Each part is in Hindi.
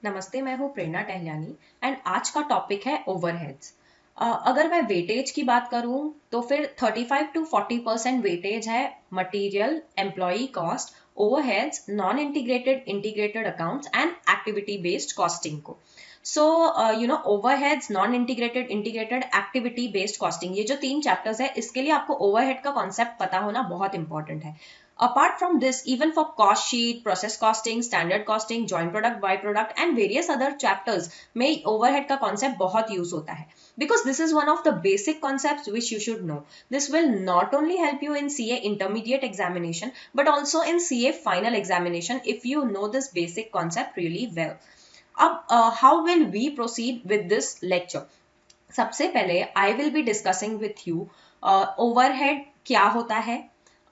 नमस्ते, मैं हूँ प्रेरणा टहलियानी एंड आज का टॉपिक है ओवरहेड्स। अगर मैं वेटेज की बात करूँ तो फिर 35 to 40% वेटेज है material, employee cost, overheads, non integrated, integrated accounts and activity based costing को। So overheads, non integrated, integrated, activity based costing, ये जो 3 चैप्टर्स है, इसके लिए आपको ओवरहेड का कॉन्सेप्ट पता होना बहुत इंपॉर्टेंट है। Apart from this, even for cost sheet, process costing, standard costing, joint product, by product and various other chapters में overhead का concept बहुत use होता है. Because this is one of the basic concepts which you should know. This will not only help you in CA intermediate examination but also in CA final examination if you know this basic concept really well. अब how will we proceed with this lecture? सबसे पहले I will be discussing with you overhead क्या होता है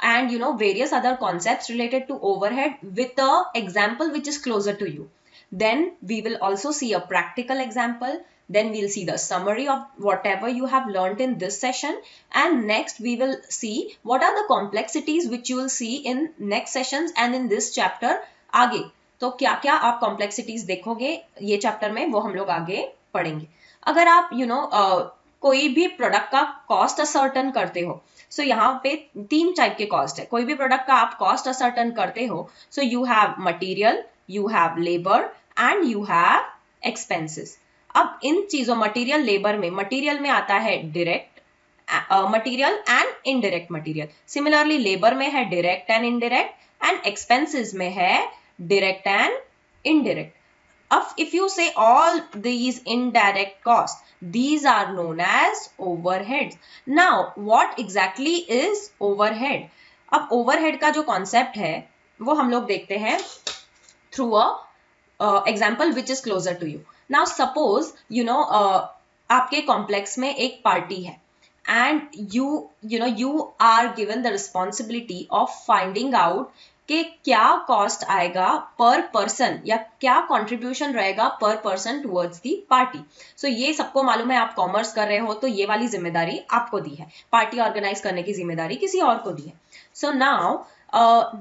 and various other concepts related to overhead with a example which is closer to you. Then we will also see a practical example. Then we'll see the summary of whatever you have learnt in this session, and next we will see what are the complexities which you will see in next sessions and in this chapter आगे. तो क्या क्या आप complexities देखोगे ये chapter में, वो हम लोग आगे पढ़ेंगे. अगर आप कोई भी प्रोडक्ट का कॉस्ट असर्टन करते हो, सो यहाँ पे 3 टाइप के कॉस्ट है. कोई भी प्रोडक्ट का आप कॉस्ट असर्टन करते हो, सो you have material, you have labour and you have expenses. अब इन चीजों मटेरियल, लेबर में मटेरियल में आता है direct material and indirect material. Similarly labour में है direct and indirect and expenses में है direct and indirect. If you say all these indirect costs, these are known as overheads. Now, what exactly is overhead? अब overhead का जो concept है वो हम लोग देखते हैं through a example which is closer to you. Now, suppose आपके complex में एक party है and you are given the responsibility of finding out कि क्या कॉस्ट आएगा पर पर्सन या क्या कंट्रीब्यूशन रहेगा पर पर्सन टुवर्ड्स दी पार्टी. सो ये सबको मालूम है, आप कॉमर्स कर रहे हो तो ये वाली जिम्मेदारी आपको दी है, पार्टी ऑर्गेनाइज करने की जिम्मेदारी किसी और को दी है. So now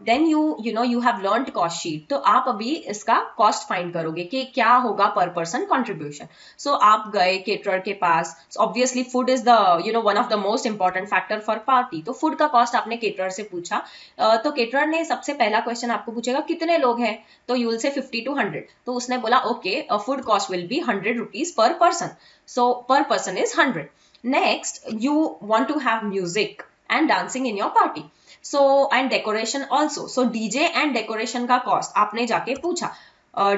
then you have learned cost sheet. तो आप अभी इसका कॉस्ट फाइंड करोगे कि क्या होगा पर पर्सन कंट्रीब्यूशन. सो आप गए केटरर के पास. Obviously food is the one of the most important factor for party. तो फूड का कॉस्ट आपने केटरर से पूछा. तो केटरर ने सबसे पहला क्वेश्चन आपको पूछेगा कितने लोग हैं, तो यू विल से 50 to 100. तो उसने बोला okay, food cost will be 100 rupees per person. So per person is 100. Next you want to have music and dancing in your party. So and decoration also. So DJ and decoration का कॉस्ट आपने जाके पूछा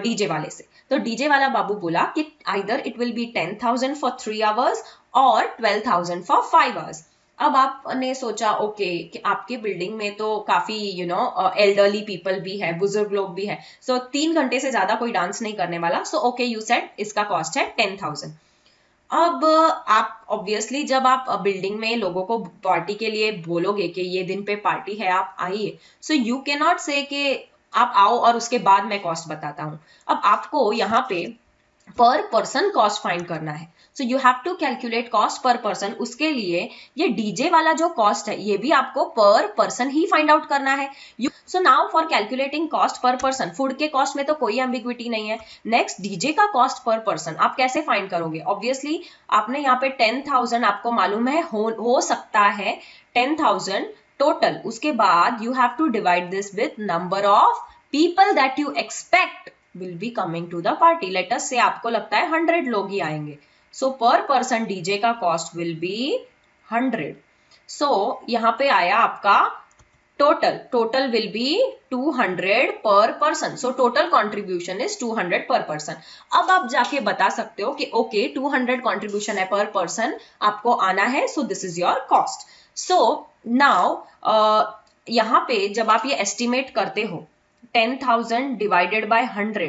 डीजे वाले से. तो डीजे वाला बाबू बोला कि either it will be 10,000 for 3 hours और 12,000 फॉर 5 hours. अब आपने सोचा ओके कि आपके बिल्डिंग में तो काफी एल्डरली पीपल भी है, बुजुर्ग लोग भी है, सो 3 घंटे से ज्यादा कोई डांस नहीं करने वाला. सो ओके, यू सेड इसका कॉस्ट है 10,000. अब आप ऑब्वियसली जब आप बिल्डिंग में लोगों को पार्टी के लिए बोलोगे कि ये दिन पे पार्टी है, आप आइए, सो यू कैन नॉट से कि आप आओ और उसके बाद मैं कॉस्ट बताता हूँ. अब आपको यहाँ पे पर पर्सन कॉस्ट फाइंड करना है. So you have to calculate cost per person. उसके लिए ये डीजे वाला जो कॉस्ट है ये भी आपको पर पर्सन ही फाइंड आउट करना है. So now for calculating cost per person, food के कॉस्ट में तो कोई एम्बिग्विटी नहीं है. नेक्स्ट डीजे का कॉस्ट पर पर्सन आप कैसे फाइंड करोगे. ऑब्वियसली आपने यहाँ पे 10,000 आपको मालूम है हो सकता है 10,000 टोटल. उसके बाद you have to divide this with number of people that you expect will be coming to the party. Let us say आपको लगता है 100 लोग ही आएंगे. So per person DJ का cost will be 100. So यहाँ पे आया आपका total will be 200 per person. So total contribution is 200 per person. अब आप जाके बता सकते हो कि okay 200 contribution है per person, आपको आना है, so this is your cost. So now यहाँ पे जब आप ये estimate करते हो 10,000 डिवाइडेड बाय 100,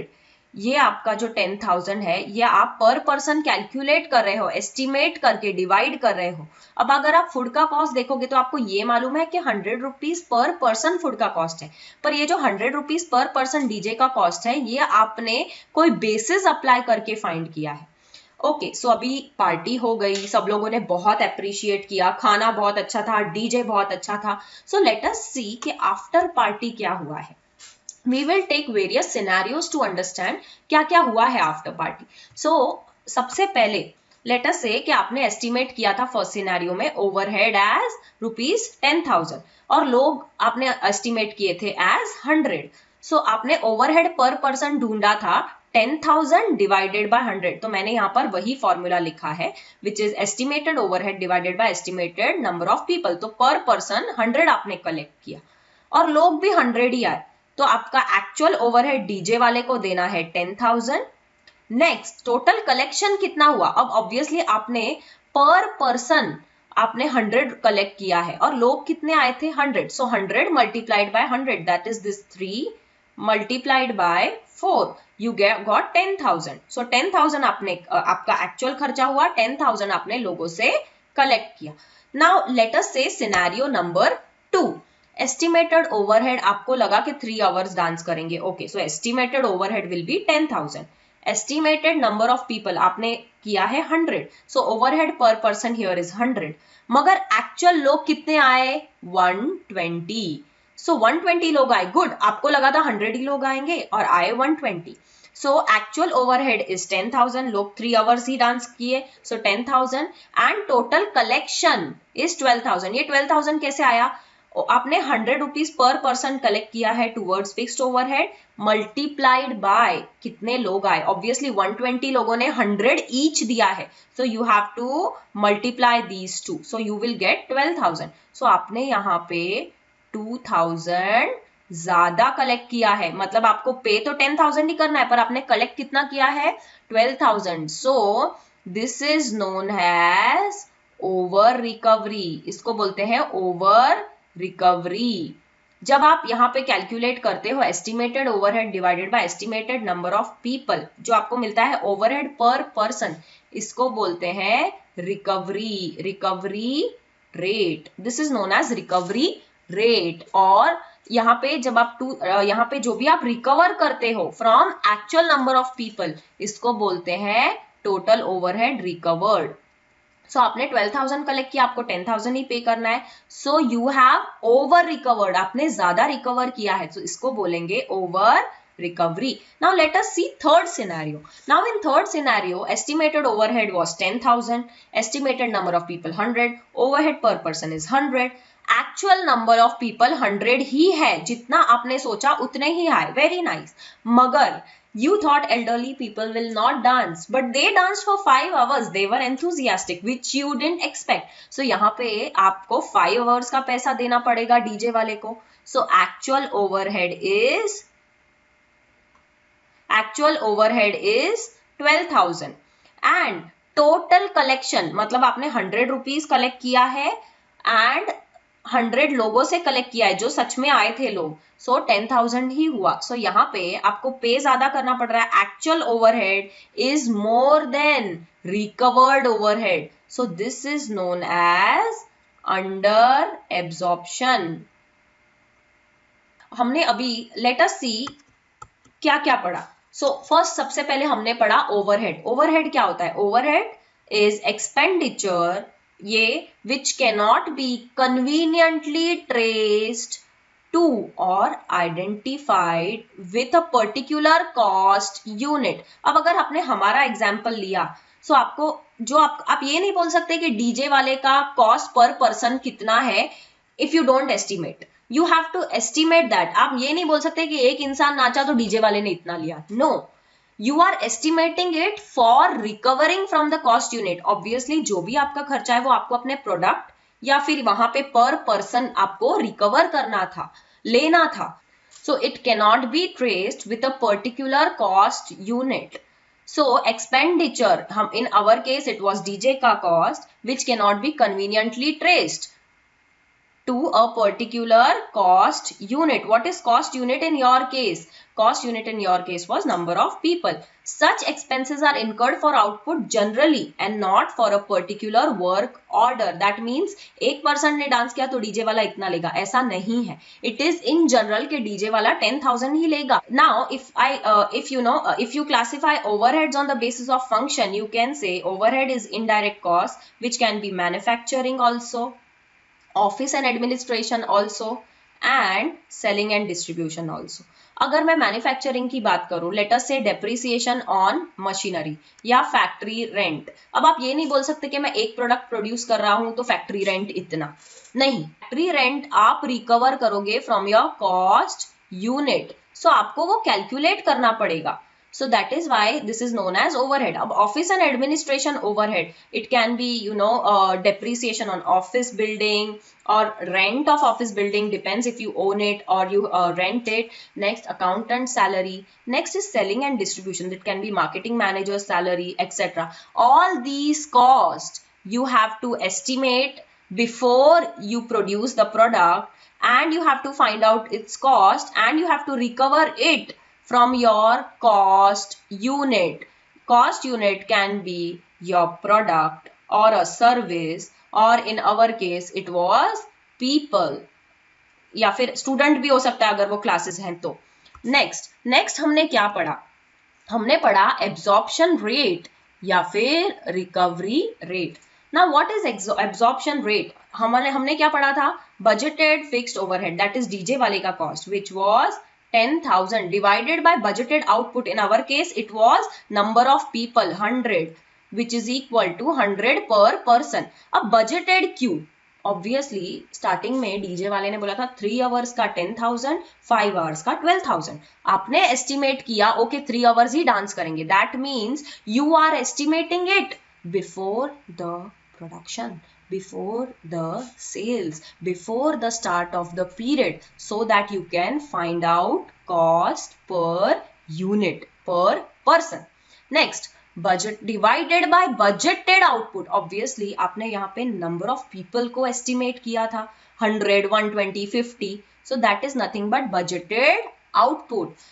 ये आपका जो 10,000 है ये आप पर पर्सन कैलकुलेट कर रहे हो, एस्टिमेट करके डिवाइड कर रहे हो. अब अगर आप फूड का कॉस्ट देखोगे तो आपको ये मालूम है कि 100 rupees पर पर्सन फूड का कॉस्ट है, पर ये जो 100 rupees पर पर्सन डीजे का कॉस्ट है ये आपने कोई बेसिस अप्लाई करके फाइंड किया है. ओके, सो अभी पार्टी हो गई, सब लोगों ने बहुत अप्रिशिएट किया, खाना बहुत अच्छा था, डीजे बहुत अच्छा था. सो लेट अस सी कि आफ्टर पार्टी क्या हुआ है. we will take various scenarios to understand क्या क्या हुआ है आफ्टर पार्टी. सो सबसे पहले लेट अस से कि आपने एस्टिमेट किया था फर्स्ट सिनेरियो में ओवरहेड एज ₹10,000 और लोग आपने एस्टिमेट किए थे एज 100. सो आपने ओवरहेड पर पर्सन ढूंढा था 10,000 डिवाइडेड बाय 100. तो मैंने यहाँ पर वही फॉर्मूला लिखा है which is estimated overhead divided by estimated number of people. तो पर पर्सन 100 आपने कलेक्ट किया और लोग भी 100 ही आए, तो आपका एक्चुअल ओवरहेड डीजे वाले को देना है 10,000. नेक्स्ट टोटल कलेक्शन कितना हुआ. अब ऑब्वियसली आपने पर पर्सन आपने 100 कलेक्ट किया है और लोग कितने आए थे 100. सो 100 multiplied by 100 that is this 3 multiplied by 4 you got 10,000. सो 10,000 आपने आपका एक्चुअल खर्चा हुआ, 10,000 आपने लोगों से कलेक्ट किया. नाउ लेट अस से सिनेरियो नंबर 2. एस्टिमेटेड ओवरहेड आपको लगा कि 3 आवर्स डांस करेंगे. Okay, so estimated overhead will be 10,000. Estimated number of people आपने किया है 100. सो ओवरहेड पर पर्सन हियर इज 100. मगर एक्चुअल लोग कितने आए 120. सो 120 लोग आए. गुड, आपको लगा था 100 ही लोग आएंगे और आए 120. So actual overhead is 10,000. लोग 3 आवर्स ही डांस किए, सो 10,000 एंड टोटल कलेक्शन इज 12,000. ये 12,000 कैसे आया. आपने 100 रुपीज पर पर्सन कलेक्ट किया है towards fixed overhead multiplied by कितने लोग आए. ऑब्वियसली 120 लोगों ने 100 ईच दिया है, so you have to multiply these two, so you will get 12,000. सो आपने यहाँ पे 2,000 ज्यादा कलेक्ट किया है. मतलब आपको पे तो 10,000 ही करना है पर आपने कलेक्ट कितना किया है 12,000. So this is known as over recovery. इसको बोलते हैं ओवर रिकवरी. जब आप यहाँ पे कैलकुलेट करते हो estimated overhead divided by estimated number of people, जो आपको मिलता है ओवरहेड पर पर्सन, इसको बोलते हैं recovery. Recovery rate, this is known as recovery rate. और यहाँ पे जब आप यहाँ पे जो भी आप रिकवर करते हो from actual number of people, इसको बोलते हैं टोटल ओवरहेड रिकवर्ड. सो आपने 12,000 कलेक्ट किया, आपको 10,000 ही पे करना है. So you have over recovered, आपने ज्यादा रिकवर किया है, तो इसको बोलेंगे over recovery. Now let us see third scenario. Now in third scenario, estimated overhead was 10,000, estimated number of people 100, overhead per person is 100. Actual number of people 100 ही है, जितना आपने सोचा उतने ही आए. Very nice. मगर you thought elderly people will not dance, but they danced for 5 hours. They were enthusiastic, which you didn't expect. So यहाँ पे आपको 5 hours का पैसा देना पड़ेगा डीजे वाले को. So actual overhead is 12,000 and total collection मतलब आपने 100 रुपीज कलेक्ट किया है and 100 लोगों से कलेक्ट किया है जो सच में आए थे लोग. सो 10,000 ही हुआ. सो यहाँ पे आपको पे ज्यादा करना पड़ रहा है. Actual overhead is more than recovered overhead. So this is known as under absorption. हमने अभी लेट अस सी क्या क्या पढ़ा. सो फर्स्ट सबसे पहले हमने पढ़ा ओवरहेड. ओवरहेड क्या होता है. ओवरहेड इज एक्सपेंडिचर ये which cannot be conveniently traced to or identified with a particular cost unit. अब अगर आपने हमारा एग्जाम्पल लिया सो आपको जो आप ये नहीं बोल सकते कि डीजे वाले का कॉस्ट पर पर्सन कितना है if you don't estimate. You have to estimate that. आप ये नहीं बोल सकते कि एक इंसान नाचा तो डीजे वाले ने इतना लिया. No, you are estimating it for recovering from the cost unit. Obviously जो भी आपका खर्चा है वो आपको अपने प्रोडक्ट या फिर वहां पे पर पर्सन आपको रिकवर करना था, लेना था. So it cannot be traced with a particular cost unit. So expenditure, हम in our case it was DJ का cost which cannot be conveniently traced to a particular cost unit. What is cost unit in your case? Cost unit in your case was number of people. Such expenses are incurred for output generally and not for a particular work order. That means एक पर्सन ने डांस किया तो डीजे वाला इतना लेगा, ऐसा नहीं है. It is in general कि डीजे वाला 10,000 ही लेगा. Now if you classify overheads on the basis of function, you can say overhead is indirect cost which can be manufacturing also, office and administration also, and selling and distribution also. अगर मैं मैन्युफैक्चरिंग की बात करूं, लेट अस से डेप्रिसिएशन ऑन मशीनरी या फैक्ट्री रेंट। अब आप ये नहीं बोल सकते कि मैं एक प्रोडक्ट प्रोड्यूस कर रहा हूं तो फैक्ट्री रेंट इतना नहीं, फैक्ट्री रेंट आप रिकवर करोगे फ्रॉम योर कॉस्ट यूनिट, सो आपको वो कैलकुलेट करना पड़ेगा। So that is why this is known as overhead. Ab office and administration overhead, it can be depreciation on office building or rent of office building, depends if you own it or you rent it. Next, accountant salary. Next is selling and distribution, that can be marketing manager salary, etc. All these costs you have to estimate before you produce the product, and you have to find out its cost and you have to recover it from your cost unit. Cost unit can be your product or a service, or in our case it was people, या फिर स्टूडेंट भी हो सकता है अगर वो क्लासेस हैं तो। नेक्स्ट हमने क्या पढ़ा? हमने पढ़ा एब्जॉर्प्शन रेट या फिर recovery rate. Now what is absorption rate? हमने क्या पढ़ा था? Budgeted fixed overhead, that is DJ वाले का cost, which was 10,000 divided by budgeted output. In our case it was number of people 100, which is equal to 100 per person. अब budgeted क्यों? Obviously starting में डीजे वाले ने बोला था 3 hours का 10,000, 5 hours का 12,000. आपने estimate किया okay 3 hours ही डांस करेंगे. That means you are estimating it before the production, before the sales, before the start of the period, so that you can find out cost per unit, per person. Next, budget divided by budgeted output. Obviously आपने यहाँ पे number of people को estimate किया था 100, 120, 50. So that is nothing but budgeted output.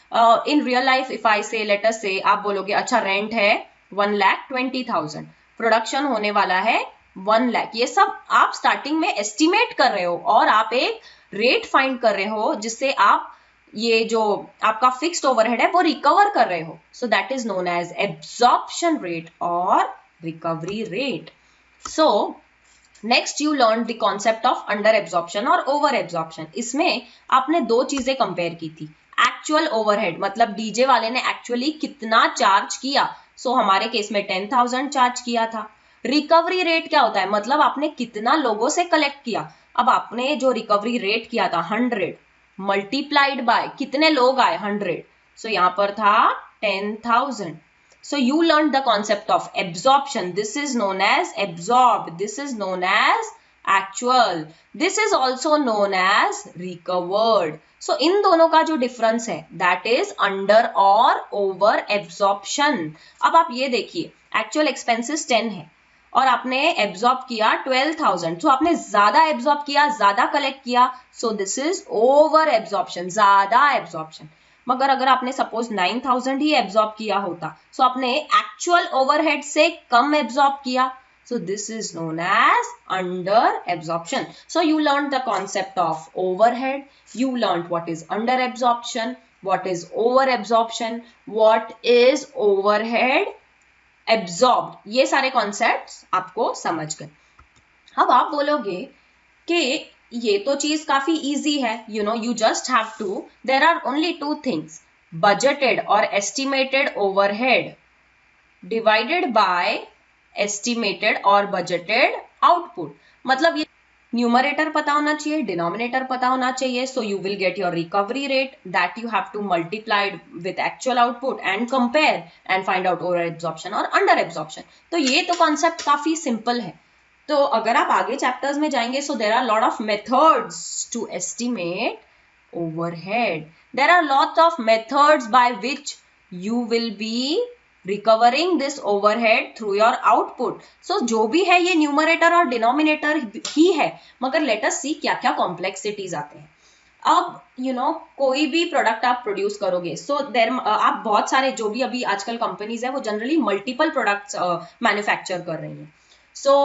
In real life if I say, let us say आप बोलोगे अच्छा रेंट है 1,20,000, प्रोडक्शन होने वाला है 1 लाख, ये सब आप स्टार्टिंग में एस्टिमेट कर रहे हो और आप एक रेट फाइंड कर रहे हो जिससे आप ये जो आपका फिक्स्ड ओवरहेड है वो रिकवर कर रहे हो. So that is known as absorption rate और recovery rate. So next you learn the concept of under absorption और ओवर एब्जॉर्प्शन. इसमें आपने दो चीजें कंपेयर की थी. एक्चुअल ओवरहेड मतलब डीजे वाले ने एक्चुअली कितना चार्ज किया. सो हमारे केस में 10,000 चार्ज किया था. रिकवरी रेट क्या होता है? मतलब आपने कितना लोगों से कलेक्ट किया. अब आपने जो रिकवरी रेट किया था 100 मल्टीप्लाइड बाय कितने लोग आए 100, सो यहां पर था 10,000. So you learned the concept of absorption. This is known as absorbed. This is known as actual. This is also known as recovered. So इन दोनों का जो डिफरेंस है that is under और over absorption. अब आप ये देखिए actual expenses 10 है और आपने एब्जॉर्ब किया 12,000. तो आपने ज्यादा एब्जॉर्ब किया, ज्यादा कलेक्ट किया. सो दिस इज ओवर एब्जॉर्प्शन, ज्यादा एब्जॉर्प्शन. मगर अगर आपने सपोज 9,000 ही एब्जॉर्ब किया होता सो आपने एक्चुअल ओवरहेड से कम एब्जॉर्ब किया. So this is known as under absorption. So you learned the concept of overhead. You learned what is under absorption, what is over absorption, what is overhead absorbed. ये सारे कॉन्सेप्ट्स आपको समझ गए. अब आप बोलोगे कि ये तो चीज काफी इजी है. You just have to, there are only two things, budgeted or estimated overhead divided by estimated or budgeted output. मतलब ये न्यूमरेटर पता होना चाहिए, डिनोमिनेटर पता होना चाहिए. So you will get your recovery rate that you have to multiply with actual output and compare and find out over absorption और अंडर एब्जॉर्प्शन. तो ये तो कॉन्सेप्ट काफी सिंपल है. तो अगर आप आगे चैप्टर्स में जाएंगे so there are lot of methods to estimate overhead. There are lot of methods by which you will be recovering this overhead through your output. So जो भी है ये न्यूमरेटर और डिनोमिनेटर ही है, मगर लेट अस सी क्या क्या कॉम्प्लेक्सिटीज आते हैं. अब कोई भी प्रोडक्ट आप प्रोड्यूस करोगे सो देर आप बहुत सारे जो भी अभी आजकल कंपनीज है वो जनरली मल्टीपल प्रोडक्ट्स मैन्युफैक्चर कर रही हैं. सो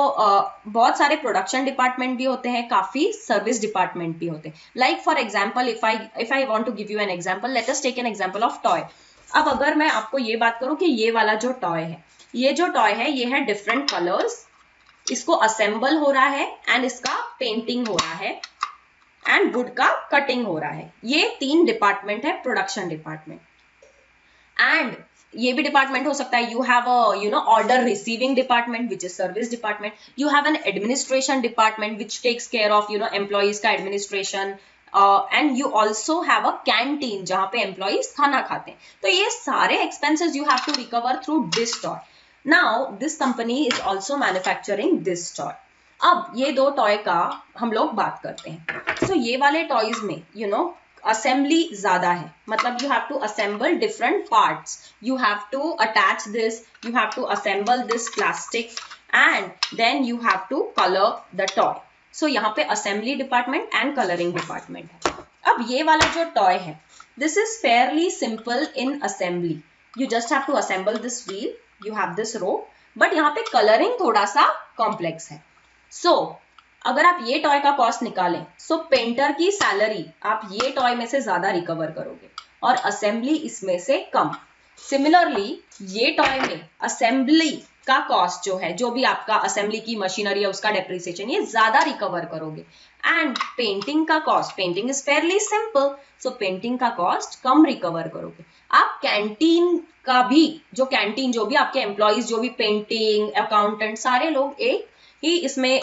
बहुत सारे प्रोडक्शन डिपार्टमेंट भी होते हैं, काफी सर्विस डिपार्टमेंट भी होते हैं. Like for example if I want to give you an example, let us take an example of toy. अब अगर मैं आपको ये बात करूं कि ये वाला जो टॉय है, ये जो टॉय है ये है डिफरेंट कलर्स, इसको असेंबल हो रहा है एंड इसका पेंटिंग हो रहा है एंड वुड का कटिंग हो रहा है। ये 3 डिपार्टमेंट है प्रोडक्शन डिपार्टमेंट। एंड ये भी डिपार्टमेंट हो सकता है, you have a order receiving department which is service department, you have an administration department which takes care of employees का administration, and you also have a canteen जहां पे एम्प्लॉइज खाना खाते हैं। तो ये सारे expenses you have to recover through this toy. Now this company is also manufacturing this toy. अब ये 2 टॉय का हम लोग बात करते हैं। सो ये वाले टॉयज में असेंबली ज्यादा है, मतलब you have to assemble different parts, you have to attach this, you have to assemble this plastic and then you have to colour the toy. So यहाँ पे assembly department and colouring department है। अब ये वाला जो टॉय है, this is fairly simple in assembly, you just have to assemble this wheel, you have this row, but यहाँ पे कलरिंग थोड़ा सा कॉम्प्लेक्स है। सो अगर आप ये टॉय का कॉस्ट निकालें, सो पेंटर की सैलरी आप ये टॉय में से ज्यादा रिकवर करोगे और असेंबली इसमें से कम। सिमिलरली ये टॉय में असेंबली का कॉस्ट जो है, जो भी आपका असेंबली की मशीनरी है उसका डेप्रिसिएशन, ये ज्यादा रिकवर करोगे। एंड पेंटिंग का cost, painting is fairly simple, so painting का कॉस्ट कम रिकवर करोगे। आप कैंटीन का भी, कैंटीन जो भी आपके एम्प्लॉइज, जो भी पेंटिंग अकाउंटेंट सारे लोग एक ही इसमें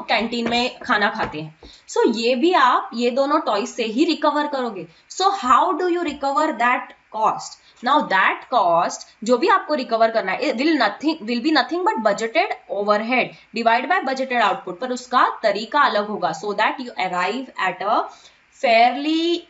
कैंटीन में खाना खाते हैं। सो ये भी आप ये दोनों टॉयज से ही रिकवर करोगे। So how do you recover that cost? Now that cost जो भी आपको रिकवर करना है will be nothing but budgeted overhead divide by budgeted output, पर उसका तरीका अलग होगा, so that you arrive at a fairly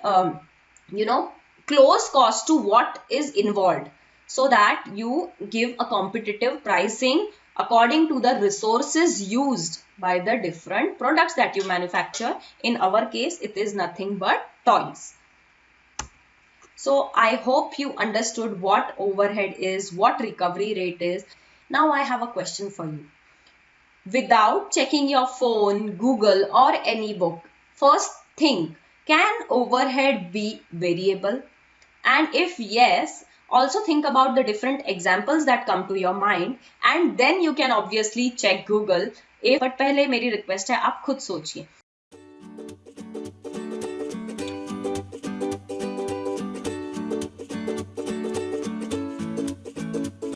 close cost to what is involved, so that you give a competitive pricing according to the resources used by the different products that you manufacture. In our case, it is nothing but toys. So I hope you understood what overhead is, what recovery rate is. Now I have a question for you. Without checking your phone, Google or any book, first think, can overhead be variable? And if yes, also think about the different examples that come to your mind, and then you can obviously check Google. But पहले मेरी रिक्वेस्ट है, आप खुद सोचिए